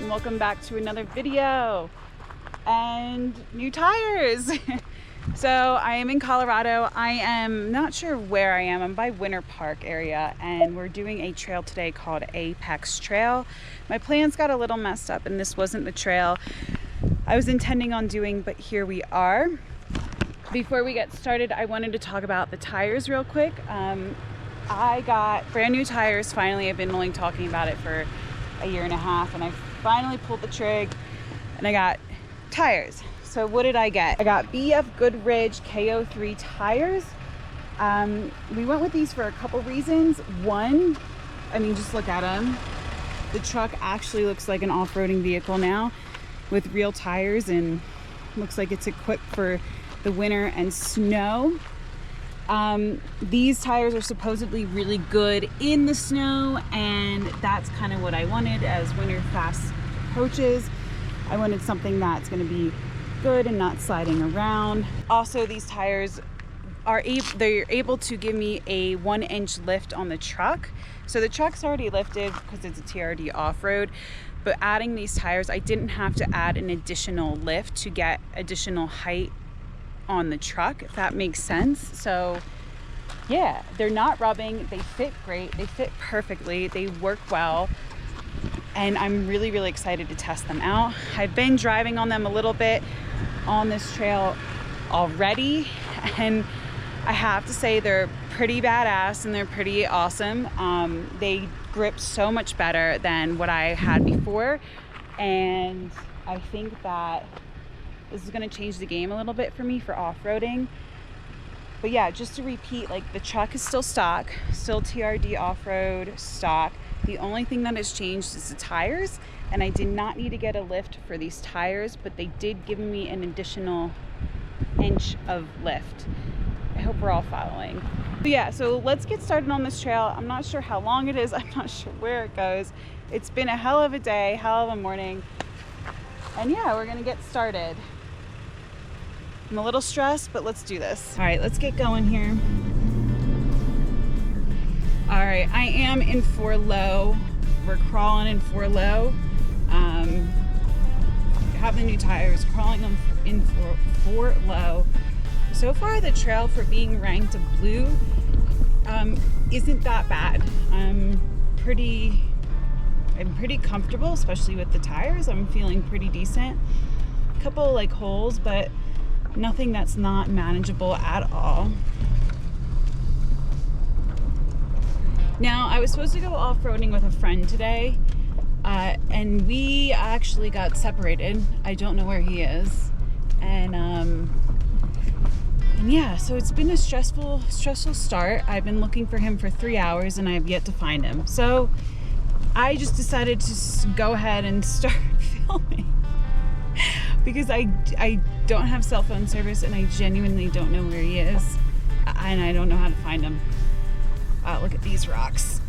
and welcome back to another video and new tires. So I am in Colorado. I am not sure where I am. I'm by Winter Park area and we're doing a trail today called Apex Trail. My plans got a little messed up and this wasn't the trail I was intending on doing, but here we are. Before we get started, I wanted to talk about the tires real quick. I got brand new tires finally. I've been only talking about it for a year and a half and I finally pulled the trig and I got tires. So what did I get? I got BF Goodrich KO3 tires. We went with these for a couple reasons. One, I mean, just look at them. The truck actually looks like an off-roading vehicle now with real tires and looks like it's equipped for the winter and snow. These tires are supposedly really good in the snow, and that's kind of what I wanted as winter fast approaches. I wanted something that's going to be good and not sliding around. Also, these tires are they're able to give me a 1-inch lift on the truck. So the truck's already lifted because it's a TRD off-road, but adding these tires, I didn't have to add an additional lift to get additional height on the truck, if that makes sense. So yeah, they're not rubbing, they fit great, they fit perfectly, they work well, and I'm really excited to test them out. I've been driving on them a little bit on this trail already, and I have to say they're pretty badass and they're pretty awesome. They grip so much better than what I had before, and I think that this is going to change the game a little bit for me for off-roading. But yeah, just to repeat, like, the truck is still stock, still TRD off-road stock. The only thing that has changed is the tires, and I did not need to get a lift for these tires, but they did give me an additional inch of lift. I hope we're all following. But yeah, so let's get started on this trail. I'm not sure how long it is. I'm not sure where it goes. It's been a hell of a day, hell of a morning. And yeah, we're gonna get started. I'm a little stressed, but let's do this. All right, let's get going here. All right, I am in 4 low. We're crawling in 4 low. Have the new tires, crawling them in 4 low. So far, the trail for being ranked a blue isn't that bad. I'm pretty comfortable, especially with the tires. I'm feeling pretty decent. A couple like holes, but nothing that's not manageable at all. Now, I was supposed to go off-roading with a friend today, and we actually got separated. I don't know where he is. And yeah, so it's been a stressful start. I've been looking for him for 3 hours and I have yet to find him. So I just decided to go ahead and start filming because I don't have cell phone service and I genuinely don't know where he is, and I don't know how to find him. Look at these rocks.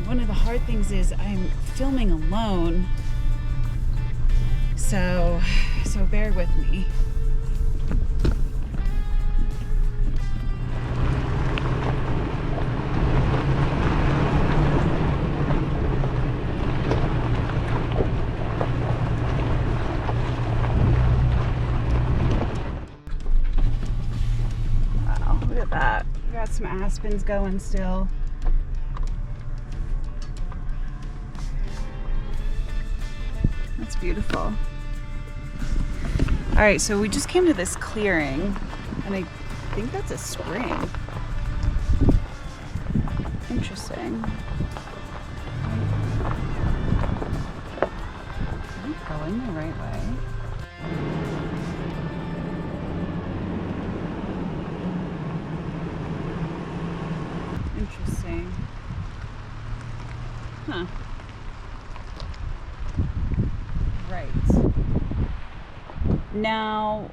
One of the hard things is I'm filming alone, so bear with me. That. We got some aspens going still. That's beautiful. All right, so we just came to this clearing and I think that's a spring. Interesting. Are we going the right way? Interesting. Huh. Right. Now,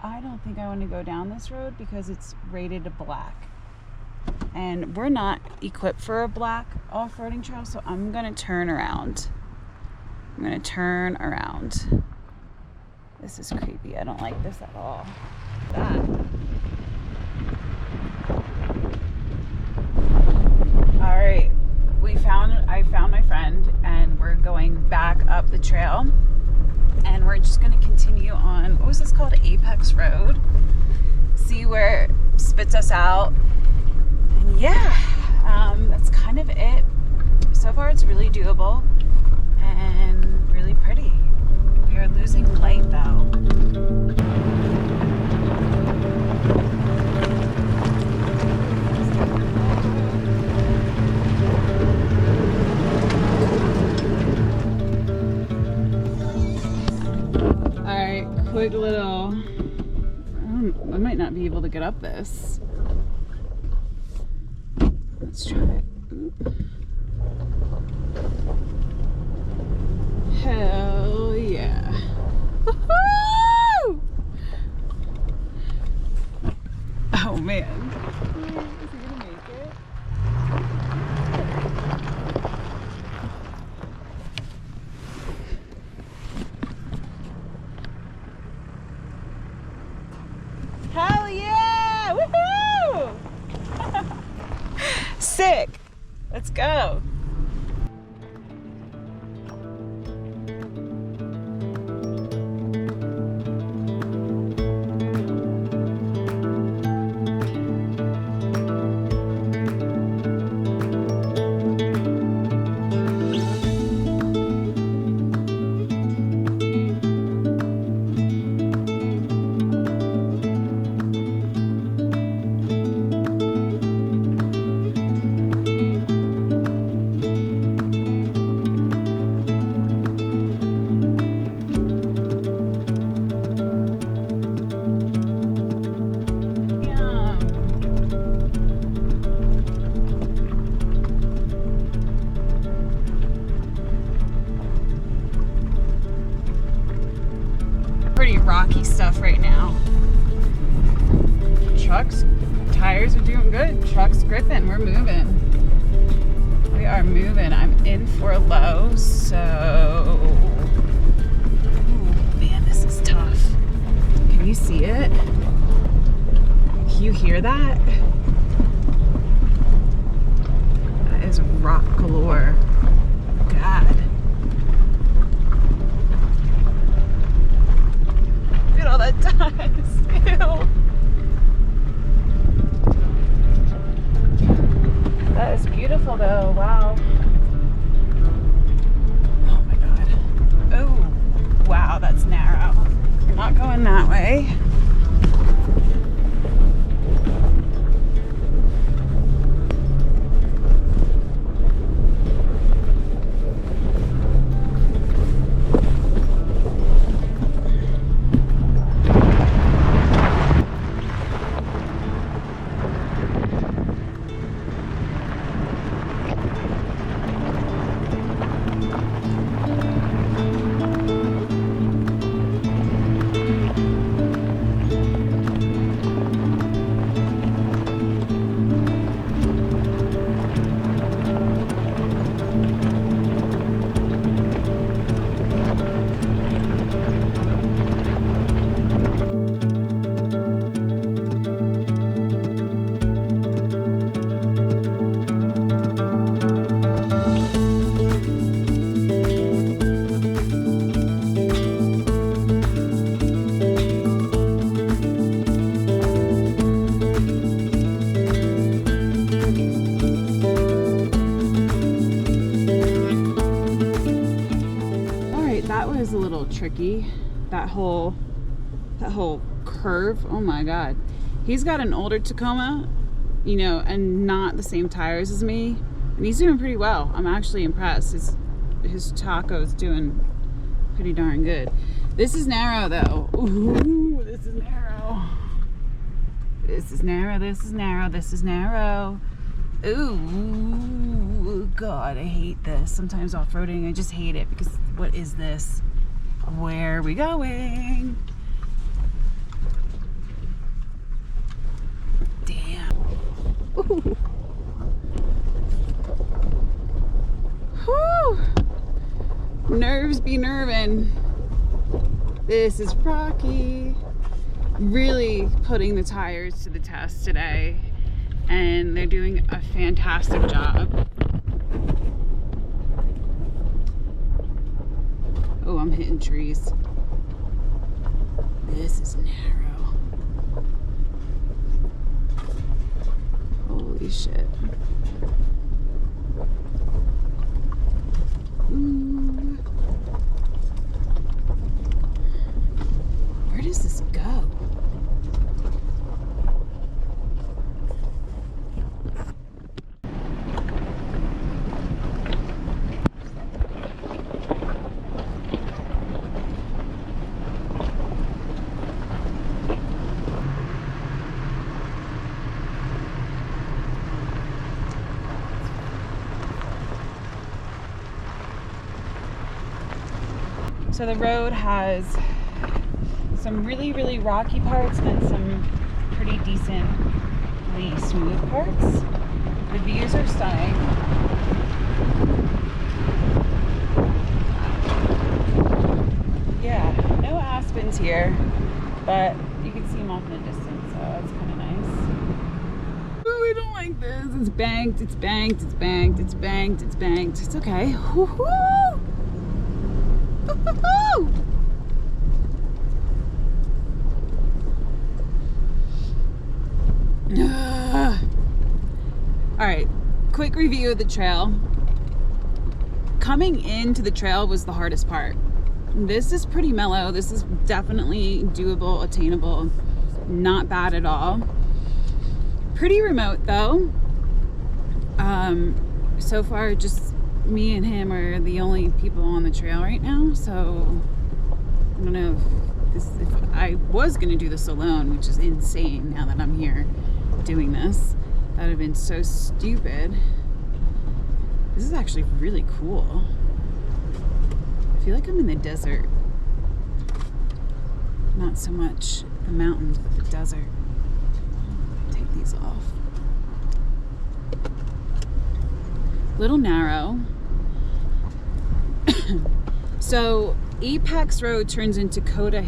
I don't think I want to go down this road because it's rated a black. And we're not equipped for a black off-roading trail, so I'm going to turn around. I'm going to turn around. This is creepy. I don't like this at all. That. going back up the trail. And we're just gonna continue on, what was this called? Apex Road. See where it spits us out. And yeah, that's kind of it. So far it's really doable and really pretty. We are losing light though. Alright, quick little, I might not be able to get up this. Let's try it. Oop. Hell yeah. Woohoo! Oh man. Is he gonna make it? Hell yeah! Woohoo! Sick. Let's go. Pretty rocky stuff right now. Trucks, tires are doing good. Trucks gripping, we're moving. We are moving. I'm in for a low, so... Ooh, man, this is tough. Can you see it? Can you hear that? That is rock galore. God. Look at all that dust. Ew. That is beautiful though. Wow. Oh my god. Oh, wow, that's narrow. You're not going that way. A little tricky, that whole curve. Oh my god, he's got an older Tacoma, you know, and not the same tires as me, and he's doing pretty well. I'm actually impressed. His Taco's doing pretty darn good. This is narrow though. Ooh, this is narrow. This is narrow. This is narrow. This is narrow. Ooh, god, I hate this. Sometimes off-roading, I just hate it because what is this? Where are we going? Damn. Ooh. Whew. Nerves be nerving. This is rocky. Really putting the tires to the test today, and they're doing a fantastic job. Oh, I'm hitting trees. This is narrow. Holy shit. Ooh. Where does this go? So the road has some really, really rocky parts and then some pretty decently smooth parts. The views are stunning. Yeah, no aspens here, but you can see them off in the distance, so it's kind of nice. Ooh, I don't like this. It's banked, it's banked, it's banked, it's banked, it's banked. It's okay. Woo-hoo! All right, quick review of the trail. Coming into the trail was the hardest part. This is pretty mellow. This is definitely doable, attainable, not bad at all. Pretty remote though. So far just me and him are the only people on the trail right now, so I don't know if I was gonna do this alone, which is insane now that I'm here doing this. That would have been so stupid. This is actually really cool. I feel like I'm in the desert. Not so much the mountains, but the desert. Take these off. Little narrow. So Apex Road turns into Dakota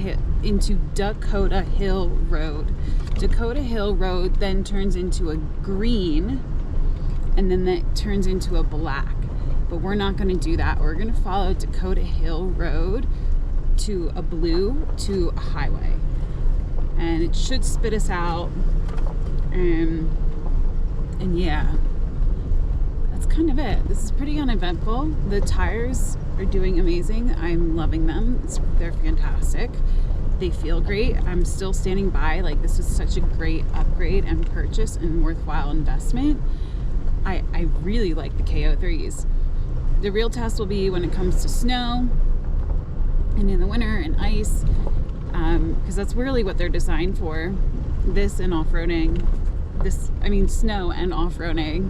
Hill Road. Dakota Hill Road then turns into a green, and then that turns into a black. But we're not going to do that. We're going to follow Dakota Hill Road to a blue to a highway, and it should spit us out. And yeah, that's kind of it. This is pretty uneventful. The tires are doing amazing. I'm loving them. They're fantastic. They feel great. I'm still standing by. Like, this was such a great upgrade and purchase and worthwhile investment. I really like the KO3's. The real test will be when it comes to snow and in the winter and ice, because that's really what they're designed for. This and off-roading. Snow and off-roading.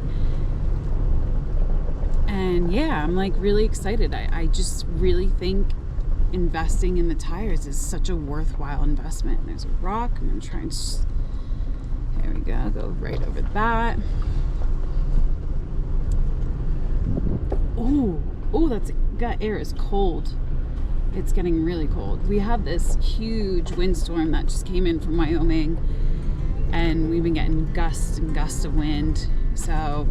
And yeah, I'm like really excited. I just really think investing in the tires is such a worthwhile investment. There's a rock. I'm gonna try and there we go right over that. Oh, that's gut air is cold. It's getting really cold. We have this huge windstorm that just came in from Wyoming, and we've been getting gusts and gusts of wind. So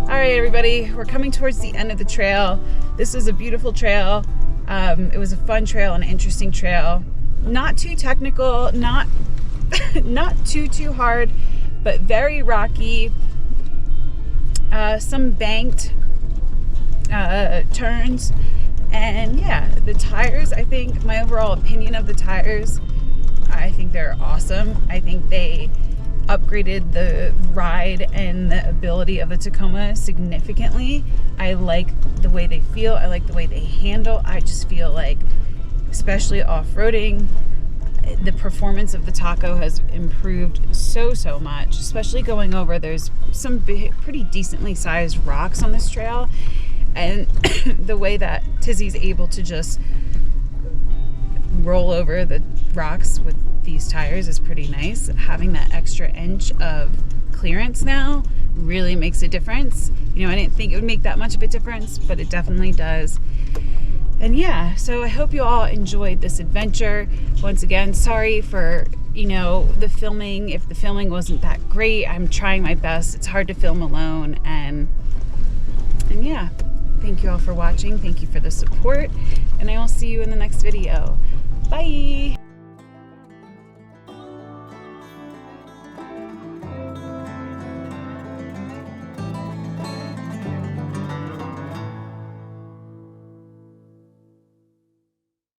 all right, everybody, we're coming towards the end of the trail. This was a beautiful trail. It was a fun trail, an interesting trail. Not too technical, not too hard, but very rocky. Some banked turns, And yeah, the tires, I think my overall opinion of the tires, I think they're awesome. I think they upgraded the ride and the ability of the Tacoma significantly. I like the way they feel. I like the way they handle. I just feel like, especially off-roading, the performance of the Taco has improved so much, especially going over, there's some pretty decently sized rocks on this trail, and the way that Tizzy's able to just roll over the rocks with these tires is pretty nice. Having that extra inch of clearance now really makes a difference. You know, I didn't think it would make that much of a difference, but it definitely does. And yeah, so I hope you all enjoyed this adventure. Once again, sorry for, you know, the filming. If the filming wasn't that great, I'm trying my best. It's hard to film alone. And yeah, thank you all for watching. Thank you for the support. And I will see you in the next video. Bye.